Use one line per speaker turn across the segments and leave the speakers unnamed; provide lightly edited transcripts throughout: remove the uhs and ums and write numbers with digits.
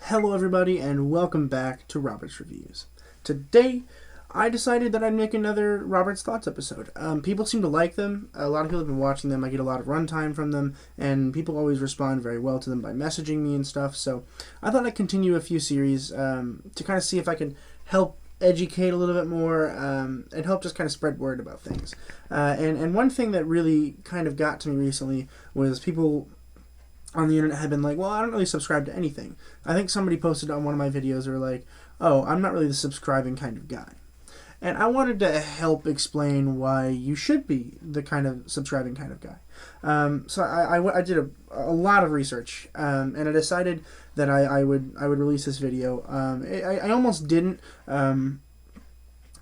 Hello everybody and welcome back to Robert's Reviews. Today, I decided that I'd make another Robert's Thoughts episode. People seem to like them. A lot of people have been watching them. I get a lot of runtime from them, and people always respond very well to them by messaging me and stuff. So I thought I'd continue a few series to kind of see if I can help educate a little bit more and help just kind of spread word about things. And one thing that really kind of got to me recently was people on the internet had been like, well, I don't really subscribe to anything. I think somebody posted on one of my videos, they were like, oh, I'm not really the subscribing kind of guy. And I wanted to help explain why you should be the kind of subscribing kind of guy. So I did a lot of research, and I decided that I would release this video. I almost didn't, but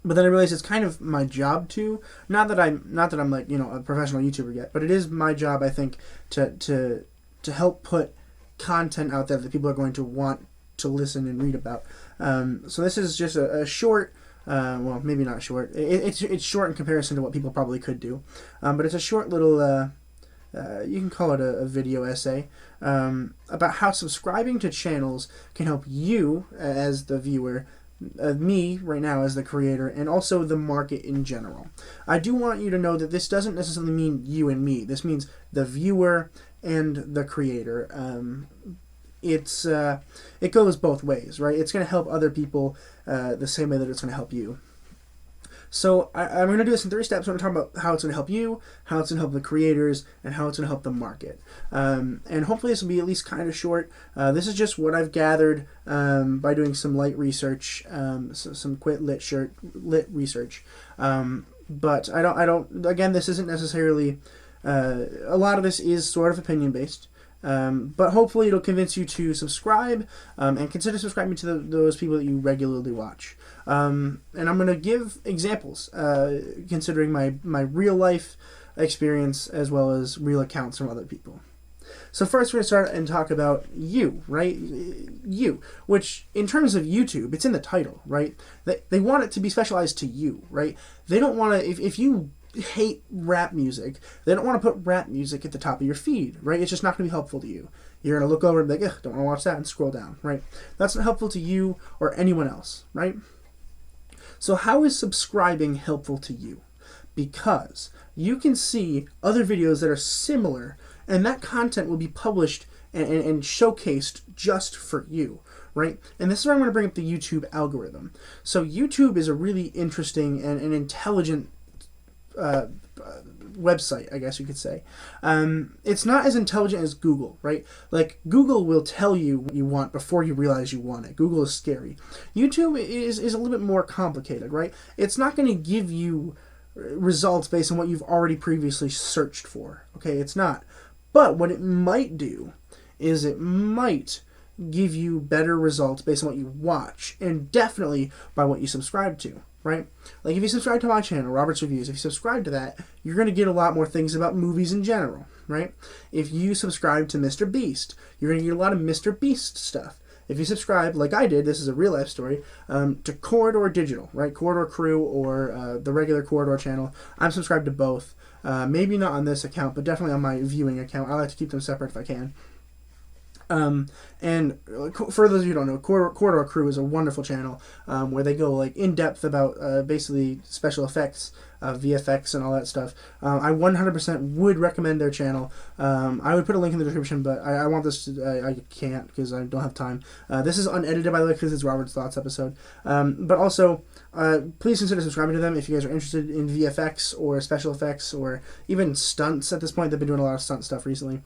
then I realized it's kind of my job to. Not that I'm like, you know, a professional YouTuber yet, but it is my job, I think, to help put content out there that people are going to want to listen and read about. So this is just a short, well, maybe not short. It's short in comparison to what people probably could do. But it's a short little, you can call it a video essay, about how subscribing to channels can help you as the viewer, me right now as the creator, and also the market in general. I do want you to know that this doesn't necessarily mean you and me. This means the viewer and the creator. It goes both ways, right? It's going to help other people the same way that it's going to help you. So I'm going to do this in 3 steps. I'm going to talk about how it's going to help you, how it's going to help the creators, and how it's going to help the market. And hopefully this will be at least kind of short. This is just what I've gathered by doing some light research, some quick lit research. But I don't. Again, this isn't necessarily. A lot of this is sort of opinion based. But hopefully it'll convince you to subscribe and consider subscribing to those people that you regularly watch. And I'm going to give examples considering my real life experience as well as real accounts from other people. So first we're going to start and talk about you, right? You, which in terms of YouTube, it's in the title, right? They want it to be specialized to you, right? They don't want to, if you hate rap music, they don't want to put rap music at the top of your feed, right? It's just not going to be helpful to you. You're going to look over and be like, ugh, don't want to watch that, and scroll down, right? That's not helpful to you or anyone else, right? So how is subscribing helpful to you? Because you can see other videos that are similar, and that content will be published and showcased just for you, right? And this is where I'm going to bring up the YouTube algorithm. So YouTube is a really interesting and intelligent website, I guess you could say. It's not as intelligent as Google, right? Like, Google will tell you what you want before you realize you want it. Google is scary. YouTube is a little bit more complicated, right? It's not going to give you results based on what you've already previously searched for, okay? It's not. But what it might do is it might give you better results based on what you watch, and definitely by what you subscribe to, right? Like, if you subscribe to my channel, Robert's Reviews, if you subscribe to that, you're going to get a lot more things about movies in general, right? If you subscribe to Mr. Beast, you're going to get a lot of Mr. Beast stuff. If you subscribe, like I did, this is a real life story, to Corridor Digital, right? Corridor Crew or the regular Corridor channel, I'm subscribed to both. Maybe not on this account, but definitely on my viewing account. I like to keep them separate if I can. And for those of you who don't know, Corridor Crew is a wonderful channel where they go like in depth about basically special effects, VFX, and all that stuff. I 100% would recommend their channel. I would put a link in the description, but I want this to, I can't because I don't have time. This is unedited, by the way, because it's Robert's Thoughts episode. But also, please consider subscribing to them if you guys are interested in VFX or special effects or even stunts at this point. They've been doing a lot of stunt stuff recently.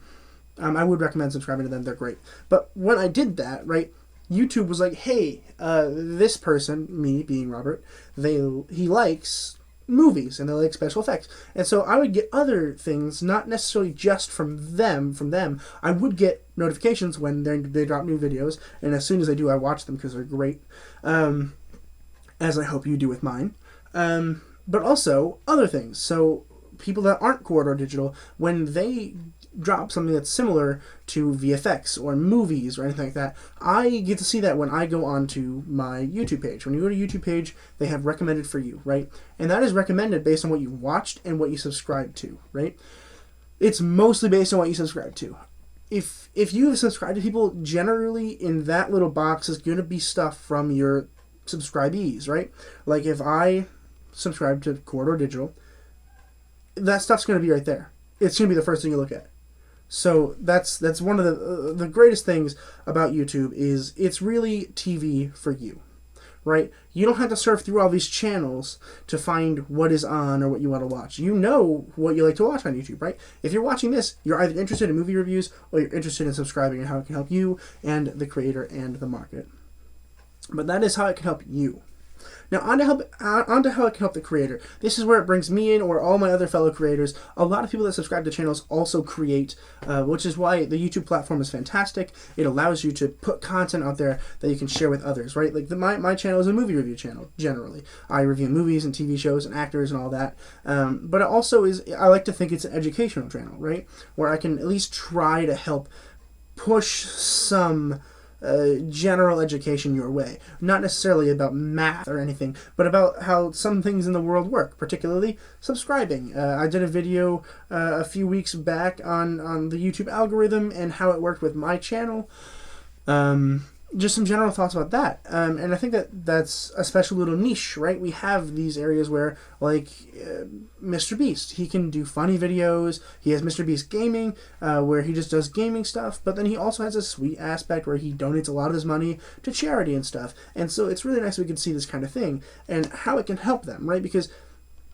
I would recommend subscribing to them. They're great. But when I did that, right, YouTube was like, hey, this person, me being Robert, he likes movies and they like special effects. And so I would get other things, not necessarily just from them. I would get notifications when they drop new videos. And as soon as they do, I watch them because they're great, as I hope you do with mine. But also other things. So people that aren't Corridor Digital, when they drop something that's similar to VFX or movies or anything like that, I get to see that when I go onto my YouTube page. When you go to YouTube page, they have recommended for you, right? And that is recommended based on what you watched and what you subscribe to, right? It's mostly based on what you subscribe to. if you subscribe to people, generally in that little box is going to be stuff from your subscribees, right? Like if I subscribe to Corridor Digital, that stuff's going to be right there. It's going to be the first thing you look at. So that's one of the greatest things about YouTube is it's really TV for you, right? You don't have to surf through all these channels to find what is on or what you want to watch. You know what you like to watch on YouTube, right? If you're watching this, you're either interested in movie reviews or you're interested in subscribing and how it can help you and the creator and the market. But that is how it can help you. Now, on to how it can help the creator. This is where it brings me in, or all my other fellow creators. A lot of people that subscribe to channels also create, which is why the YouTube platform is fantastic. It allows you to put content out there that you can share with others, right? Like my channel is a movie review channel, generally. I review movies and TV shows and actors and all that. But it also is, I like to think it's an educational channel, right? Where I can at least try to help push some general education your way. Not necessarily about math or anything, but about how some things in the world work, particularly subscribing. I did a video a few weeks back on the YouTube algorithm and how it worked with my channel. Just some general thoughts about that. And I think that's a special little niche, right? We have these areas where, like, Mr. Beast, he can do funny videos. He has Mr. Beast Gaming, where he just does gaming stuff. But then he also has a sweet aspect where he donates a lot of his money to charity and stuff. And so it's really nice we can see this kind of thing and how it can help them, right? Because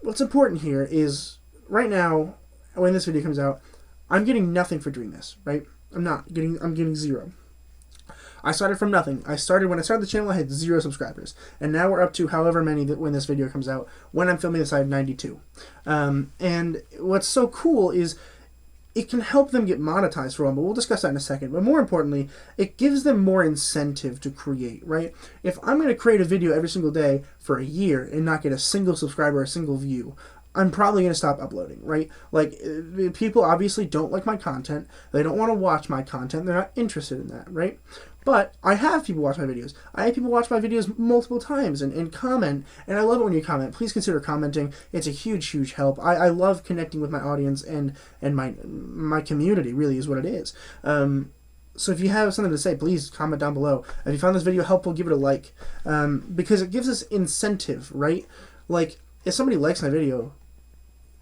what's important here is, right now, when this video comes out, I'm getting nothing for doing this, right? I'm getting zero. I started from nothing. When I started the channel, I had 0 subscribers. And now we're up to however many that when this video comes out. When I'm filming this, I have 92. And what's so cool is it can help them get monetized for one, but we'll discuss that in a second. But more importantly, it gives them more incentive to create, right? If I'm going to create a video every single day for a year and not get a single subscriber or a single view, I'm probably going to stop uploading, right? Like, people obviously don't like my content. They don't want to watch my content. They're not interested in that, right? But I have people watch my videos. I have people watch my videos multiple times and comment, and I love it when you comment. Please consider commenting. It's a huge, huge help. I love connecting with my audience and my community, really, is what it is. So if you have something to say, please comment down below. If you found this video helpful, give it a like, because it gives us incentive, right? Like, if somebody likes my video,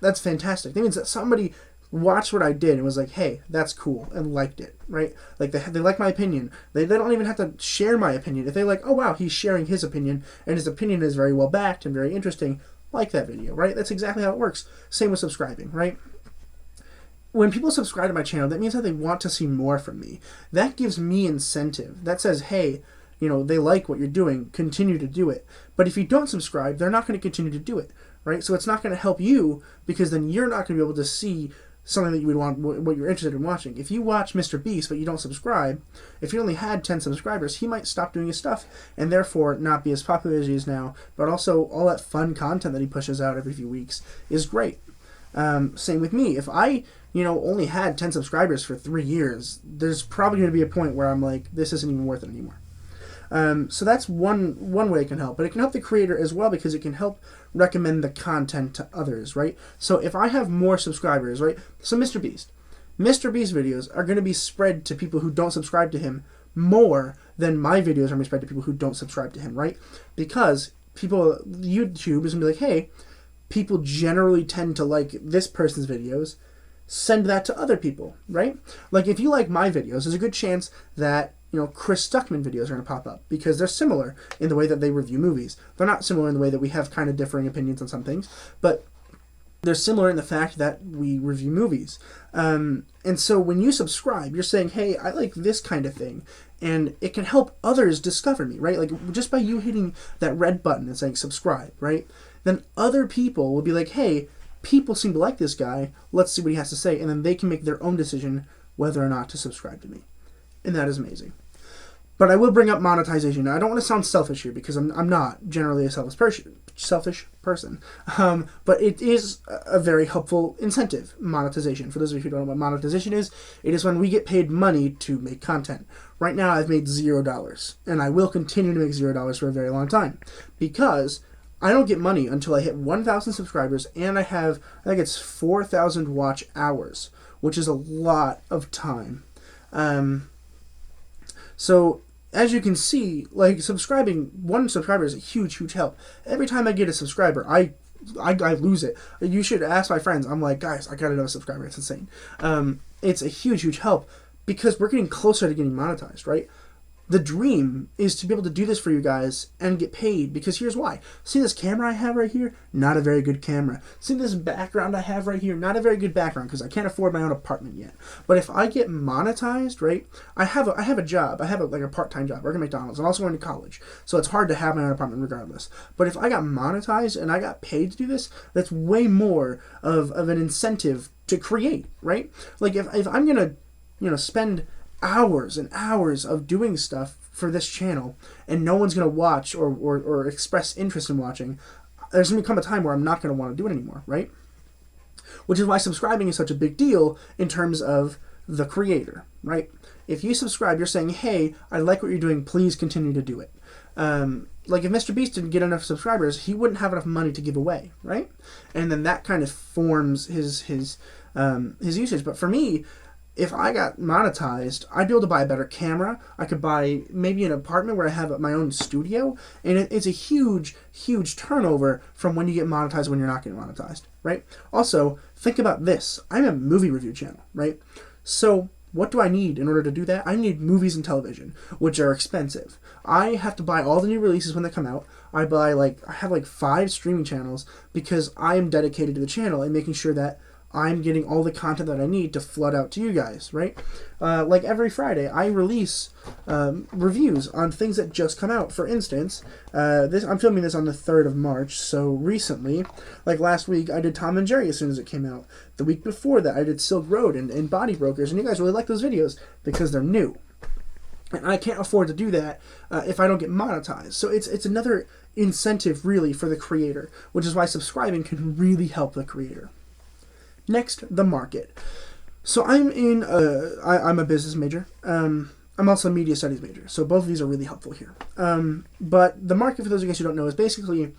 that's fantastic. That means that somebody watched what I did and was like, hey, that's cool, and liked it, right? Like, they like my opinion. They don't even have to share my opinion. If they like, oh, wow, he's sharing his opinion, and his opinion is very well backed and very interesting, like that video, right? That's exactly how it works. Same with subscribing, right? When people subscribe to my channel, that means that they want to see more from me. That gives me incentive. That says, hey, you know, they like what you're doing, continue to do it. But if you don't subscribe, they're not going to continue to do it, right? So it's not going to help you, because then you're not going to be able to see something that you would want, what you're interested in watching. If you watch Mr. Beast but you don't subscribe, if he only had 10 subscribers, he might stop doing his stuff and therefore not be as popular as he is now. But also, all that fun content that he pushes out every few weeks is great. Same with me. If I, only had 10 subscribers for 3 years, there's probably going to be a point where I'm like, this isn't even worth it anymore. So that's one way it can help. But it can help the creator as well, because it can help recommend the content to others, right? So if I have more subscribers, right? So Mr. Beast videos are going to be spread to people who don't subscribe to him more than my videos are going to be spread to people who don't subscribe to him, right? Because YouTube is going to be like, hey, people generally tend to like this person's videos, send that to other people, right? Like, if you like my videos, there's a good chance that Chris Stuckman videos are going to pop up, because they're similar in the way that they review movies. They're not similar in the way that we have kind of differing opinions on some things, but they're similar in the fact that we review movies. And so when you subscribe, you're saying, hey, I like this kind of thing, and it can help others discover me, right? Like, just by you hitting that red button and saying subscribe, right? Then other people will be like, hey, people seem to like this guy, let's see what he has to say, and then they can make their own decision whether or not to subscribe to me. And that is amazing. But I will bring up monetization. Now, I don't want to sound selfish here, because I'm not generally a selfish person. But it is a very helpful incentive, monetization. For those of you who don't know what monetization is, it is when we get paid money to make content. Right now, I've made $0, and I will continue to make $0 for a very long time, because I don't get money until I hit 1,000 subscribers, and I think it's 4,000 watch hours, which is a lot of time. So as you can see, like subscribing, one subscriber is a huge, huge help. Every time I get a subscriber, I lose it. You should ask my friends. I'm like, guys, I got another subscriber. It's insane. It's a huge, huge help because we're getting closer to getting monetized, right? The dream is to be able to do this for you guys and get paid, because here's why. See this camera I have right here? Not a very good camera. See this background I have right here? Not a very good background because I can't afford my own apartment yet. But if I get monetized, right, I have a job. I have a part-time job. I work at McDonald's. I'm also going to college. So it's hard to have my own apartment regardless. But if I got monetized and I got paid to do this, that's way more of an incentive to create, right? Like if I'm going to, spend hours and hours of doing stuff for this channel and no one's going to watch or express interest in watching, there's going to come a time where I'm not going to want to do it anymore, right? Which is why subscribing is such a big deal in terms of the creator, right? If you subscribe, you're saying, hey, I like what you're doing, please continue to do it. Like if Mr. Beast didn't get enough subscribers, he wouldn't have enough money to give away, right? And then that kind of forms his usage. But for me, if I got monetized, I'd be able to buy a better camera. I could buy maybe an apartment where I have my own studio. And it's a huge, huge turnover from when you get monetized when you're not getting monetized, right? Also, think about this. I'm a movie review channel, right? So what do I need in order to do that? I need movies and television, which are expensive. I have to buy all the new releases when they come out. I have 5 streaming channels because I am dedicated to the channel and making sure that I'm getting all the content that I need to flood out to you guys, right? Like every Friday, I release reviews on things that just come out. For instance, I'm filming this on the 3rd of March, so recently, like last week, I did Tom and Jerry as soon as it came out. The week before that, I did Silk Road and Body Brokers, and you guys really like those videos because they're new. And I can't afford to do that if I don't get monetized. So it's another incentive, really, for the creator, which is why subscribing can really help the creator. Next, the market. So I'm a business major. I'm also a media studies major. So both of these are really helpful here. But the market, for those of you guys who don't know, is basically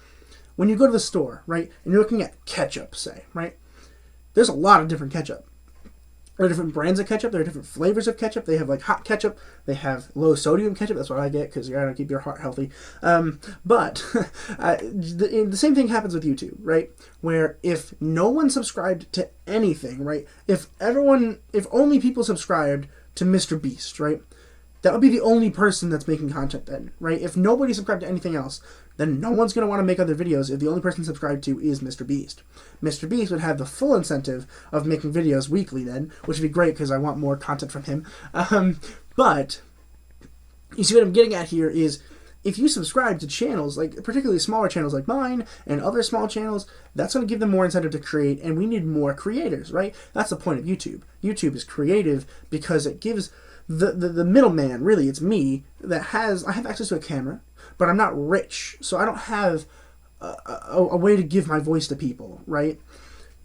when you go to the store, right, and you're looking at ketchup, say, right, there's a lot of different ketchup. There are different brands of ketchup. There are different flavors of ketchup. They have like hot ketchup. They have low sodium ketchup. That's what I get because you gotta keep your heart healthy. But the same thing happens with YouTube, right? Where if no one subscribed to anything, right? If only people subscribed to Mr. Beast, right? That would be the only person that's making content then, right? If nobody subscribed to anything else, then no one's going to want to make other videos if the only person subscribed to is Mr. Beast. Mr. Beast would have the full incentive of making videos weekly then, which would be great because I want more content from him. But you see what I'm getting at here is if you subscribe to channels, like particularly smaller channels like mine and other small channels, that's going to give them more incentive to create, and we need more creators, right? That's the point of YouTube. YouTube is creative because it gives the middleman, really, it's me, I have access to a camera, but I'm not rich, so I don't have a way to give my voice to people, right?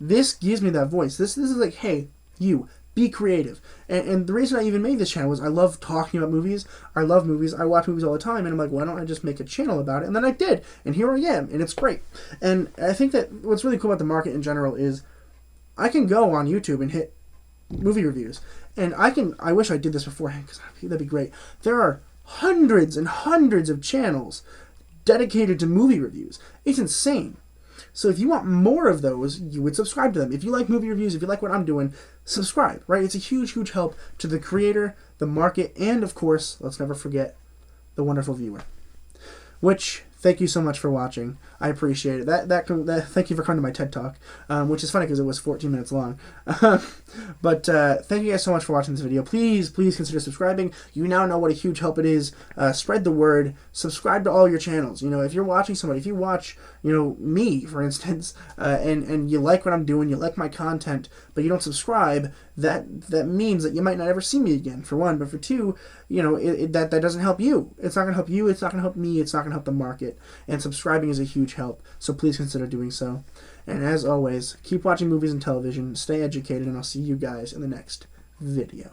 This gives me that voice. This is like, hey, you, be creative. And the reason I even made this channel was I love talking about movies. I love movies. I watch movies all the time, and I'm like, why don't I just make a channel about it? And then I did, and here I am, and it's great. And I think that what's really cool about the market in general is I can go on YouTube and hit movie reviews, and I wish I did this beforehand because that'd be great. There are hundreds and hundreds of channels dedicated to movie reviews. It's insane. So if you want more of those, you would subscribe to them. If you like movie reviews, if you like what I'm doing, subscribe, right? It's a huge, huge help to the creator, the market, and of course, let's never forget, the wonderful viewer. Which, thank you so much for watching. I appreciate it. Thank you for coming to my TED Talk, which is funny because it was 14 minutes long. But thank you guys so much for watching this video. Please, please consider subscribing. You now know what a huge help it is. Spread the word. Subscribe to all your channels. You know, if you're watching somebody, if you watch, me, for instance, and you like what I'm doing, you like my content, but you don't subscribe, that means that you might not ever see me again, for one. But for two, that doesn't help you. It's not going to help you. It's not going to help me. It's not going to help the market. And subscribing is a huge help, so please consider doing so. And as always, keep watching movies and television, stay educated, and I'll see you guys in the next video.